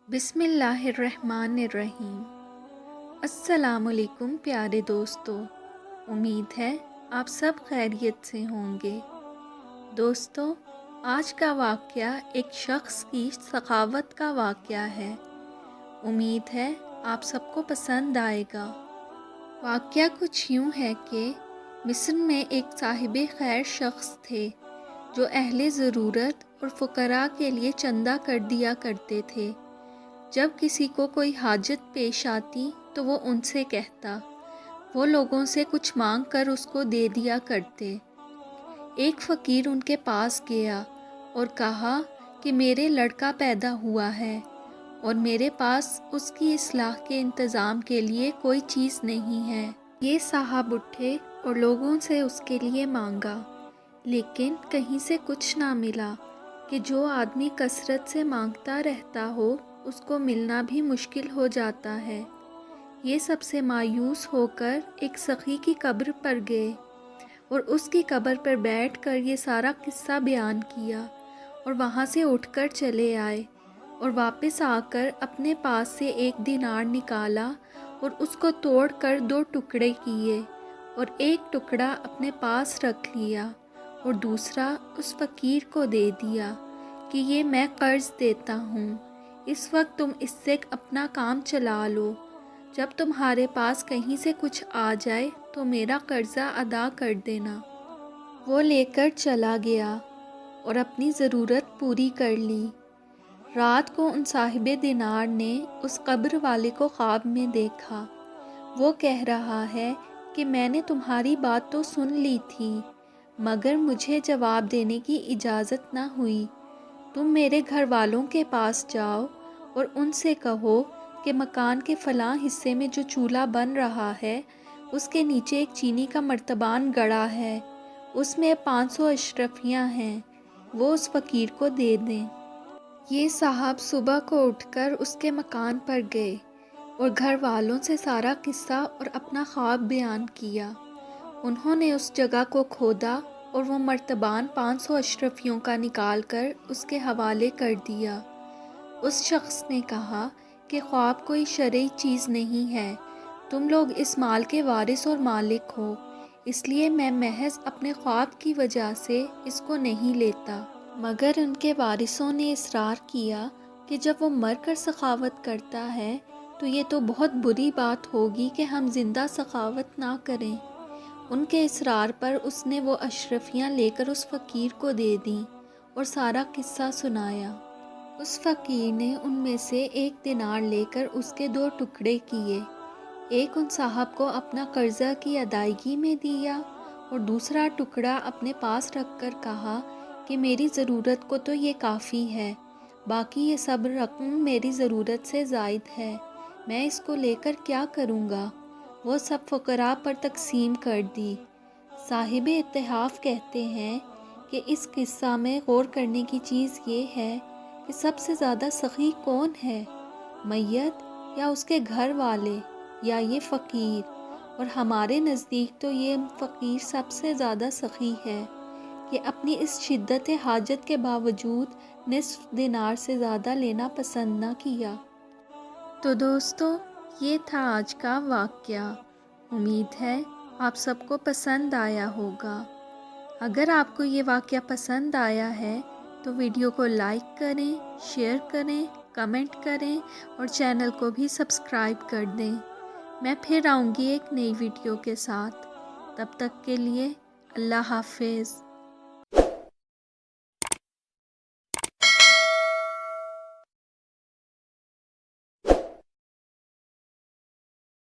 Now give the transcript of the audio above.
بسم اللہ الرحمن الرحیم۔ السلام علیکم پیارے دوستو، امید ہے آپ سب خیریت سے ہوں گے۔ دوستو، آج کا واقعہ ایک شخص کی سخاوت کا واقعہ ہے۔ امید ہے آپ سب کو پسند آئے گا۔ واقعہ کچھ یوں ہے کہ مصر میں ایک صاحب خیر شخص تھے جو اہل ضرورت اور فقراء کے لیے چندہ کر دیا کرتے تھے۔ جب کسی کو کوئی حاجت پیش آتی تو وہ ان سے کہتا، وہ لوگوں سے کچھ مانگ کر اس کو دے دیا کرتے۔ ایک فقیر ان کے پاس گیا اور کہا کہ میرے لڑکا پیدا ہوا ہے اور میرے پاس اس کی اصلاح کے انتظام کے لیے کوئی چیز نہیں ہے۔ یہ صاحب اٹھے اور لوگوں سے اس کے لیے مانگا، لیکن کہیں سے کچھ نہ ملا کہ جو آدمی کثرت سے مانگتا رہتا ہو اس کو ملنا بھی مشکل ہو جاتا ہے۔ یہ سب سے مایوس ہو کر ایک سخی کی قبر پر گئے اور اس کی قبر پر بیٹھ کر یہ سارا قصہ بیان کیا اور وہاں سے اٹھ کر چلے آئے اور واپس آ کر اپنے پاس سے 1 دینار نکالا اور اس کو توڑ کر 2 ٹکڑے کیے اور ایک ٹکڑا اپنے پاس رکھ لیا اور دوسرا اس فقیر کو دے دیا کہ یہ میں قرض دیتا ہوں، اس وقت تم اس سے اپنا کام چلا لو، جب تمہارے پاس کہیں سے کچھ آ جائے تو میرا قرضہ ادا کر دینا۔ وہ لے کر چلا گیا اور اپنی ضرورت پوری کر لی۔ رات کو ان صاحب دینار نے اس قبر والے کو خواب میں دیکھا۔ وہ کہہ رہا ہے کہ میں نے تمہاری بات تو سن لی تھی مگر مجھے جواب دینے کی اجازت نہ ہوئی۔ تم میرے گھر والوں کے پاس جاؤ اور ان سے کہو کہ مکان کے فلاں حصے میں جو چولہا بن رہا ہے اس کے نیچے ایک چینی کا مرتبان گڑا ہے، اس میں 500 اشرفیاں ہیں، وہ اس فقیر کو دے دیں۔ یہ صاحب صبح کو اٹھ کر اس کے مکان پر گئے اور گھر والوں سے سارا قصہ اور اپنا خواب بیان کیا۔ انہوں نے اس جگہ کو کھودا اور وہ مرتبان 500 اشرفیوں کا نکال کر اس کے حوالے کر دیا۔ اس شخص نے کہا کہ خواب کوئی شرعی چیز نہیں ہے، تم لوگ اس مال کے وارث اور مالک ہو، اس لیے میں محض اپنے خواب کی وجہ سے اس کو نہیں لیتا۔ مگر ان کے وارثوں نے اصرار کیا کہ جب وہ مر کر سخاوت کرتا ہے تو یہ تو بہت بری بات ہوگی کہ ہم زندہ سخاوت نہ کریں۔ ان کے اصرار پر اس نے وہ اشرفیاں لے کر اس فقیر کو دے دیں اور سارا قصہ سنایا۔ اس فقیر نے ان میں سے 1 دینار لے کر اس کے 2 ٹکڑے کیے، ایک ان صاحب کو اپنا قرضہ کی ادائیگی میں دیا اور دوسرا ٹکڑا اپنے پاس رکھ کر کہا کہ میری ضرورت کو تو یہ کافی ہے، باقی یہ سب رقم میری ضرورت سے زائد ہے، میں اس کو لے کر کیا کروں گا؟ وہ سب فقراء پر تقسیم کر دی۔ صاحب اتحاف کہتے ہیں کہ اس قصہ میں غور کرنے کی چیز یہ ہے کہ سب سے زیادہ سخی کون ہے، میت یا اس کے گھر والے یا یہ فقیر؟ اور ہمارے نزدیک تو یہ فقیر سب سے زیادہ سخی ہے کہ اپنی اس شدت حاجت کے باوجود نصف دینار سے زیادہ لینا پسند نہ کیا۔ تو دوستو، یہ تھا آج کا واقعہ۔ امید ہے آپ سب کو پسند آیا ہوگا۔ اگر آپ کو یہ واقعہ پسند آیا ہے تو ویڈیو کو لائک کریں، شیئر کریں، کمنٹ کریں اور چینل کو بھی سبسکرائب کر دیں۔ میں پھر آؤں گی ایک نئی ویڈیو کے ساتھ، تب تک کے لیے اللہ حافظ۔